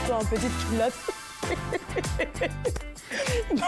retour en petite culotte.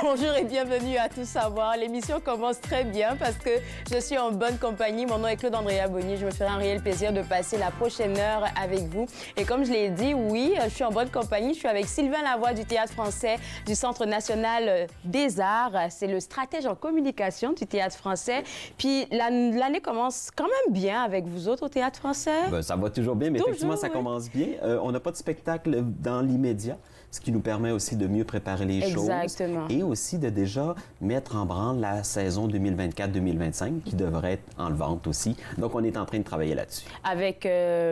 Bonjour et bienvenue à Tout savoir. L'émission commence très bien parce que je suis en bonne compagnie. Mon nom est Claude-Andrea Bonny. Je me ferai un réel plaisir de passer la prochaine heure avec vous. Et comme je l'ai dit, oui, je suis en bonne compagnie. Je suis avec Sylvain Lavoie du Théâtre français du Centre national des arts. C'est le stratège en communication du Théâtre français. Puis l'année commence quand même bien avec vous autres au Théâtre français. Ben, ça va toujours bien, mais toujours, effectivement, ça commence bien. On n'a pas de spectacle dans l'immédiat, ce qui nous permet aussi de mieux préparer les choses. Exactement. Et aussi de déjà mettre en branle la saison 2024-2025 qui devrait être en vente aussi. Donc, on est en train de travailler là-dessus. Avec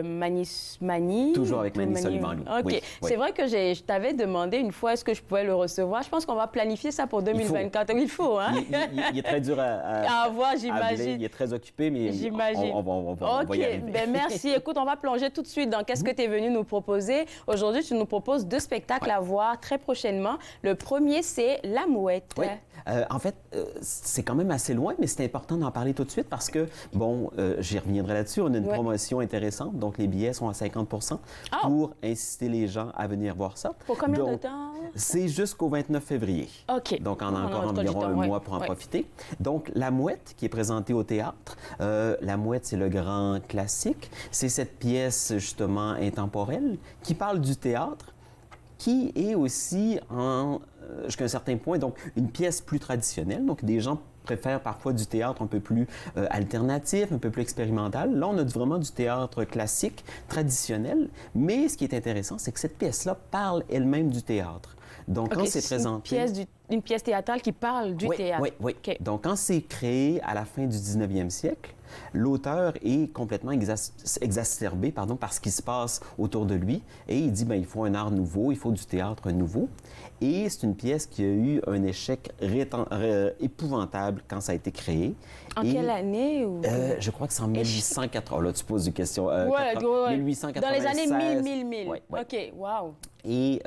Mani. Toujours avec Mani Soliman. OK. Oui, C'est vrai que je t'avais demandé une fois est-ce que je pouvais le recevoir. Je pense qu'on va planifier ça pour 2024. Il faut, hein? Il est très dur à avoir, j'imagine. Il est très occupé, mais j'imagine. on va y arriver. Ben, merci. Écoute, on va plonger tout de suite dans qu'est-ce que tu es venu nous proposer. Aujourd'hui, tu nous proposes 2 spectacles à voir très prochainement. Le premier, c'est La Mouette. Oui. En fait, c'est quand même assez loin, mais c'est important d'en parler tout de suite parce que, bon, j'y reviendrai là-dessus, on a une promotion intéressante, donc les billets sont à 50 pour inciter les gens à venir voir ça. Pour combien de temps? C'est jusqu'au 29 février. OK. Donc, on a encore environ un mois pour en profiter. Donc, La Mouette, qui est présentée au théâtre. La Mouette, c'est le grand classique. C'est cette pièce, justement, intemporelle qui parle du théâtre, qui est aussi, jusqu'à un certain point, donc une pièce plus traditionnelle. Donc, des gens préfèrent parfois du théâtre un peu plus alternatif, un peu plus expérimental. Là, on a vraiment du théâtre classique, traditionnel. Mais ce qui est intéressant, c'est que cette pièce-là parle elle-même du théâtre. Donc, quand c'est présenté... Une pièce théâtrale qui parle du théâtre. Oui. Okay. Donc, quand c'est créé à la fin du 19e siècle, l'auteur est complètement exacerbé par ce qui se passe autour de lui. Et il dit, il faut un art nouveau, il faut du théâtre nouveau. Et c'est une pièce qui a eu un échec épouvantable quand ça a été créé. En quelle année? Je crois que c'est en 1880. Là, tu poses des questions. 1896. Dans les années 1000. Ouais. OK, wow. Et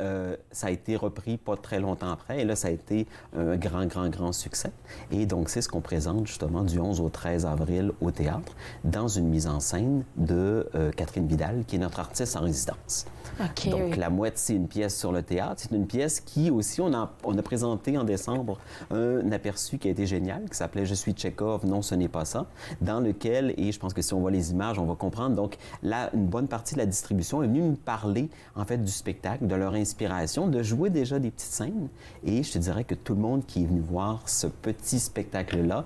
ça a été repris pas très longtemps après. Et là, ça a été un grand succès. Et donc, c'est ce qu'on présente justement du 11 au 13 avril au théâtre dans une mise en scène de Catherine Vidal, qui est notre artiste en résidence. Okay, donc, La Mouette, c'est une pièce sur le théâtre. C'est une pièce qui aussi, on a présenté en décembre un aperçu qui a été génial, qui s'appelait « Je suis Tchekhov, non, ce n'est pas ça », dans lequel, et je pense que si on voit les images, on va comprendre. Donc, là, une bonne partie de la distribution est venue nous parler, en fait, du spectacle, de leur inspiration, de jouer déjà des petites scènes. Et je te dirais que tout le monde qui est venu voir ce petit spectacle-là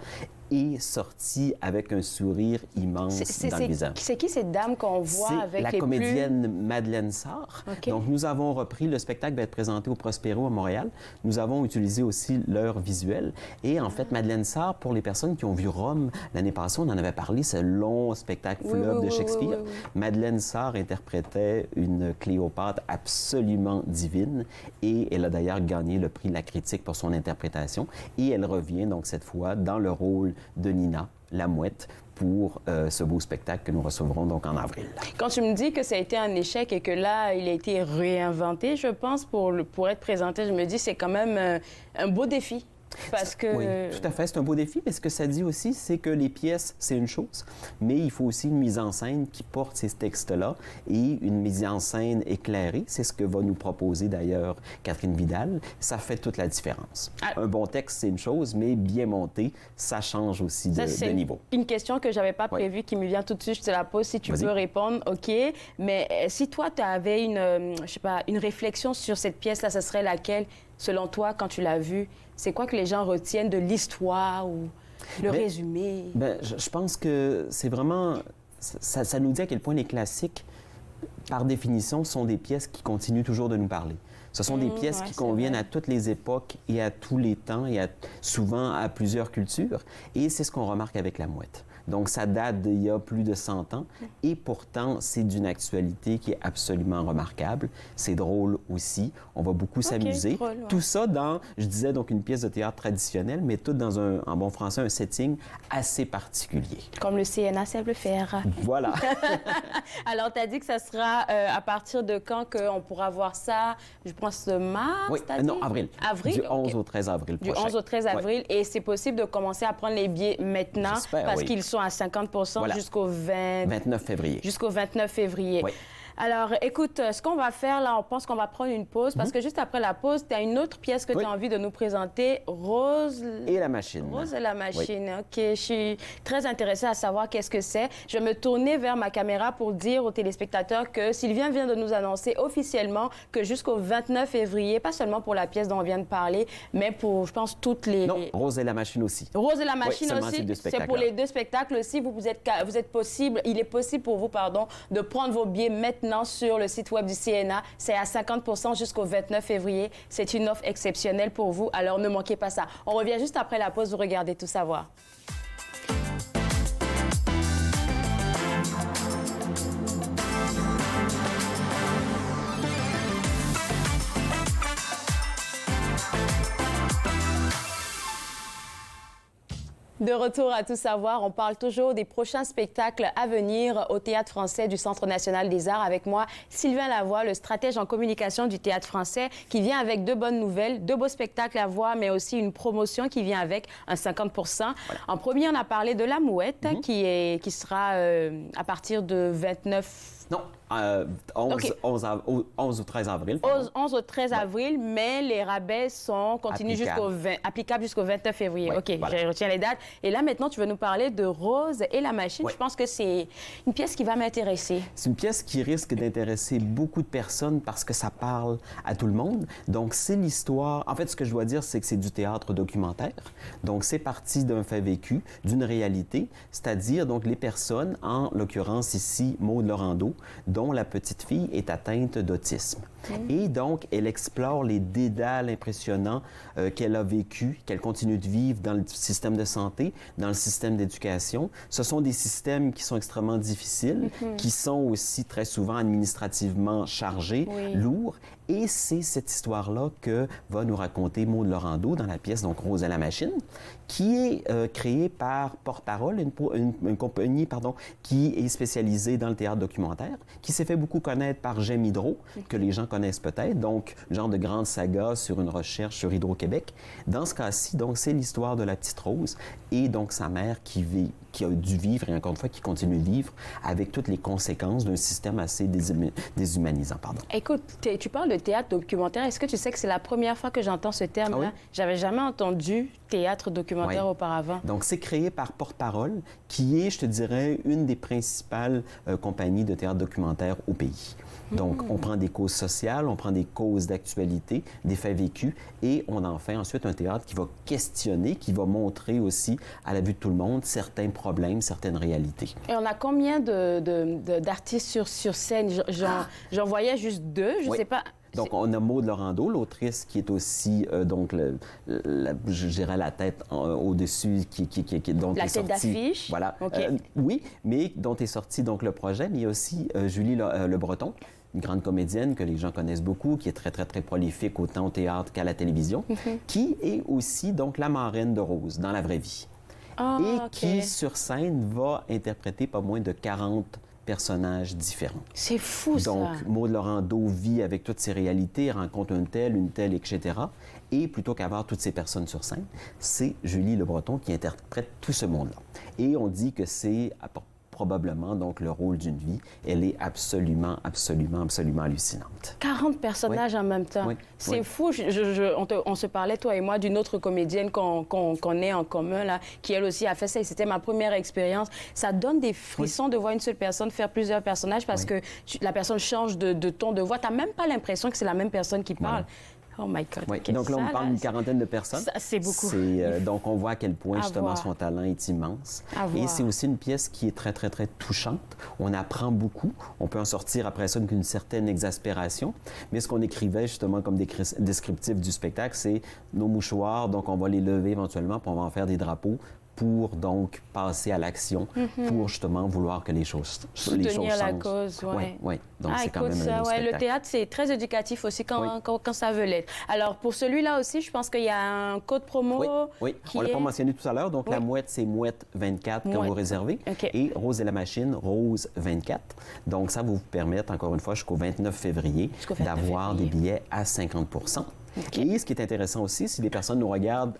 est sorti avec un sourire immense dans le visage. C'est qui cette dame qu'on voit avec la comédienne Madeleine Sarr. Okay. Donc, nous avons repris, le spectacle va être présenté au Prospero à Montréal. Nous avons utilisé aussi leur visuel. Et en fait, Madeleine Sarr, pour les personnes qui ont vu Rome l'année passée, on en avait parlé, ce long spectacle fleuve de Shakespeare. Oui. Madeleine Sarr interprétait une Cléopâtre absolument divine et elle a d'ailleurs gagné le prix de la critique pour son interprétation. Et elle revient donc cette fois dans le rôle de Nina, la Mouette, pour ce beau spectacle que nous recevrons donc en avril. Quand tu me dis que ça a été un échec et que là, il a été réinventé, je pense, pour être présenté, je me dis c'est quand même un beau défi. Parce que... Oui, tout à fait. C'est un beau défi, mais ce que ça dit aussi, c'est que les pièces, c'est une chose, mais il faut aussi une mise en scène qui porte ces textes-là et une mise en scène éclairée. C'est ce que va nous proposer d'ailleurs Catherine Vidal. Ça fait toute la différence. Un bon texte, c'est une chose, mais bien monté, ça change aussi de niveau. Une question que je n'avais pas prévue qui me vient tout de suite, je te la pose. Si tu veux répondre, OK. Mais si toi, tu avais une réflexion sur cette pièce-là, ce serait laquelle, selon toi, quand tu l'as vue? C'est quoi que les gens retiennent de l'histoire ou le résumé? Je pense que c'est vraiment... Ça nous dit à quel point les classiques, par définition, sont des pièces qui continuent toujours de nous parler. Ce sont des pièces qui conviennent à toutes les époques et à tous les temps et souvent à plusieurs cultures. Et c'est ce qu'on remarque avec La Mouette. Donc, ça date d'il y a plus de 100 ans et pourtant, c'est d'une actualité qui est absolument remarquable. C'est drôle aussi. On va beaucoup s'amuser. Tout ça dans, je disais, donc une pièce de théâtre traditionnelle, mais tout dans en bon français, un setting assez particulier. Comme le CNA sait le faire. Voilà. Alors, tu as dit que ça sera à partir de quand qu'on pourra voir ça? Je pense mars, oui, non, avril. Avril? Du 11 au 13 avril prochain. Du 11 au 13 avril. Et c'est possible de commencer à prendre les billets maintenant parce qu'ils sont à 50 voilà. jusqu'au 29 février. Jusqu'au 29 février. Oui. Alors, écoute, ce qu'on va faire là, on pense qu'on va prendre une pause parce que juste après la pause, tu as une autre pièce que tu as envie de nous présenter, Rose et la machine. Rose et la machine. OK, je suis très intéressée à savoir qu'est-ce que c'est. Je vais me tourner vers ma caméra pour dire aux téléspectateurs que Sylvain vient de nous annoncer officiellement que jusqu'au 29 février, pas seulement pour la pièce dont on vient de parler, mais pour, je pense, toutes les... Non, Rose et la machine aussi. Rose et la machine oui, aussi, c'est pour les deux spectacles aussi. Il est possible pour vous, pardon, de prendre vos billets maintenant sur le site web du CNA. C'est à 50% jusqu'au 29 février. C'est une offre exceptionnelle pour vous, alors ne manquez pas ça. On revient juste après la pause, vous regardez Tout savoir. De retour à Tout savoir, on parle toujours des prochains spectacles à venir au Théâtre français du Centre national des arts. Avec moi, Sylvain Lavoie, le stratège en communication du Théâtre français, qui vient avec deux bonnes nouvelles, deux beaux spectacles à voir, mais aussi une promotion qui vient avec un 50%. Voilà. En premier, on a parlé de La Mouette, qui sera à partir de 29... Non, 11 ou 13 avril. 11 au 13 avril, mais les rabais continuent applicables jusqu'au 29 février. OK, voilà. Je retiens les dates. Et là, maintenant, tu veux nous parler de Rose et la machine. Je pense que c'est une pièce qui va m'intéresser. C'est une pièce qui risque d'intéresser beaucoup de personnes parce que ça parle à tout le monde. Donc, c'est l'histoire... En fait, ce que je dois dire, c'est que c'est du théâtre documentaire. Donc, c'est parti d'un fait vécu, d'une réalité, c'est-à-dire, donc, les personnes, en l'occurrence ici, Maude Lorando, dont la petite fille est atteinte d'autisme. Et donc, elle explore les dédales impressionnants qu'elle a vécus, qu'elle continue de vivre dans le système de santé, dans le système d'éducation. Ce sont des systèmes qui sont extrêmement difficiles, qui sont aussi très souvent administrativement chargés, lourds. Et c'est cette histoire-là que va nous raconter Maude Lorando dans la pièce, donc Rose et la machine, qui est créée par Porte-Parole, une compagnie qui est spécialisée dans le théâtre documentaire, qui s'est fait beaucoup connaître par J'aime Hydro, que les gens connaissent peut-être, donc genre de grande saga sur une recherche sur Hydro-Québec. Dans ce cas-ci, donc, c'est l'histoire de la petite Rose et donc sa mère qui a dû vivre, et encore une fois, qui continue de vivre avec toutes les conséquences d'un système assez déshumanisant. Écoute, tu parles de théâtre documentaire. Est-ce que tu sais que c'est la première fois que j'entends ce terme-là? Ah oui? J'avais jamais entendu théâtre documentaire auparavant. Donc, c'est créé par Porte-Parole, qui est, je te dirais, une des principales compagnies de théâtre documentaire au pays. Donc, on prend des causes sociales, on prend des causes d'actualité, des faits vécus, et on en fait ensuite un théâtre qui va questionner, qui va montrer aussi, à la vue de tout le monde, certains problèmes, certaines réalités. Et on a combien d'artistes sur scène? J'en voyais juste deux, je ne sais pas... Donc, on a Maude Lorando, l'autrice, qui est aussi, je dirais, la tête au-dessus, dont la est tête d'affiche? Voilà. Okay. Oui, mais dont est sorti donc le projet. Mais il y a aussi Julie Le Breton, une grande comédienne que les gens connaissent beaucoup, qui est très, très, très prolifique autant au théâtre qu'à la télévision, qui est aussi donc la marraine de Rose dans la vraie vie. Qui, sur scène, va interpréter pas moins de 40 personnages différents. C'est fou, ça! Donc, Maude Lorando vit avec toutes ces réalités, rencontre une telle, etc. Et plutôt qu'avoir toutes ces personnes sur scène, c'est Julie Le Breton qui interprète tout ce monde-là. Et on dit que c'est probablement donc le rôle d'une vie. Elle est absolument hallucinante. 40 personnages en même temps. C'est fou. On se parlait, toi et moi, d'une autre comédienne qu'on est en commun, là, qui elle aussi a fait ça. Et c'était ma première expérience. Ça donne des frissons de voir une seule personne faire plusieurs personnages parce que la personne change de ton de voix. Tu n'as même pas l'impression que c'est la même personne qui parle. Oh my God. Oui. Donc là, on parle d'une quarantaine de personnes. C'est beaucoup. Donc, on voit à quel point, justement, son talent est immense. Et c'est aussi une pièce qui est très, très, très touchante. On apprend beaucoup. On peut en sortir après ça qu'une certaine exaspération. Mais ce qu'on écrivait, justement, comme descriptif du spectacle, c'est nos mouchoirs. Donc, on va les lever éventuellement, puis on va en faire des drapeaux pour donc passer à l'action, pour justement vouloir que les choses changent. Soutenir la cause, oui. Donc, c'est quand même un ça, le théâtre, c'est très éducatif aussi quand ça veut l'être. Alors, pour celui-là aussi, je pense qu'il y a un code promo. Oui. On l'a pas mentionné tout à l'heure. Donc, la mouette, c'est Mouette 24 quand vous réservez. Et Rose et la machine, Rose 24. Donc, ça va vous permettre, encore une fois, jusqu'au 29 février, d'avoir des billets à 50 Et ce qui est intéressant aussi, si les personnes nous regardent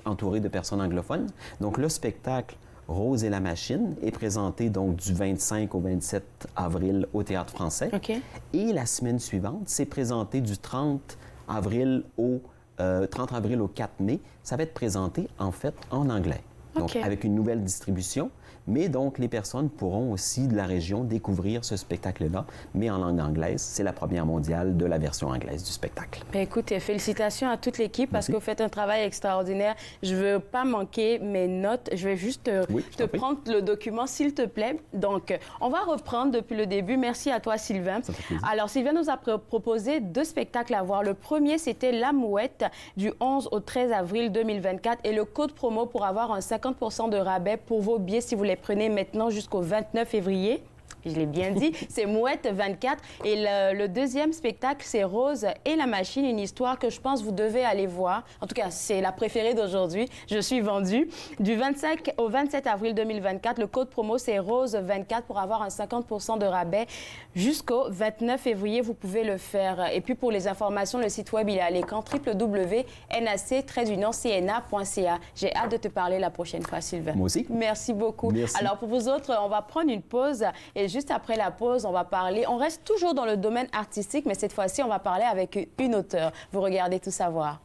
entourées de personnes anglophones, donc le spectacle Rose et la machine est présenté donc du 25 au 27 avril au Théâtre Français. OK. Et la semaine suivante, c'est présenté du 30 avril au 4 mai. Ça va être présenté, en fait, en anglais. Donc, OK. avec une nouvelle distribution. Mais donc, les personnes pourront aussi de la région découvrir ce spectacle-là, mais en langue anglaise. C'est la première mondiale de la version anglaise du spectacle. Bien, écoute, félicitations à toute l'équipe parce que vous faites un travail extraordinaire. Je ne veux pas manquer mes notes. Je vais juste te prendre le document, s'il te plaît. Donc, on va reprendre depuis le début. Merci à toi, Sylvain. Ça fait plaisir. Alors, Sylvain nous a proposé 2 spectacles à voir. Le premier, c'était La Mouette du 11 au 13 avril 2024 et le code promo pour avoir un 50% de rabais pour vos billets si vous les prenez maintenant jusqu'au 29 février. Je l'ai bien dit, c'est Mouette 24. Et le deuxième spectacle, c'est Rose et la machine, une histoire que je pense vous devez aller voir. En tout cas, c'est la préférée d'aujourd'hui. Je suis vendue. Du 25 au 27 avril 2024, le code promo, c'est Rose 24 pour avoir un 50% de rabais. Jusqu'au 29 février, vous pouvez le faire. Et puis, pour les informations, le site web, il est à l'écran www.nac-cna.ca. J'ai hâte de te parler la prochaine fois, Sylvain. Moi aussi. Merci beaucoup. Merci. Alors, pour vous autres, on va prendre une pause et juste après la pause, on va parler. On reste toujours dans le domaine artistique, mais cette fois-ci, on va parler avec une auteure. Vous regardez Tout savoir.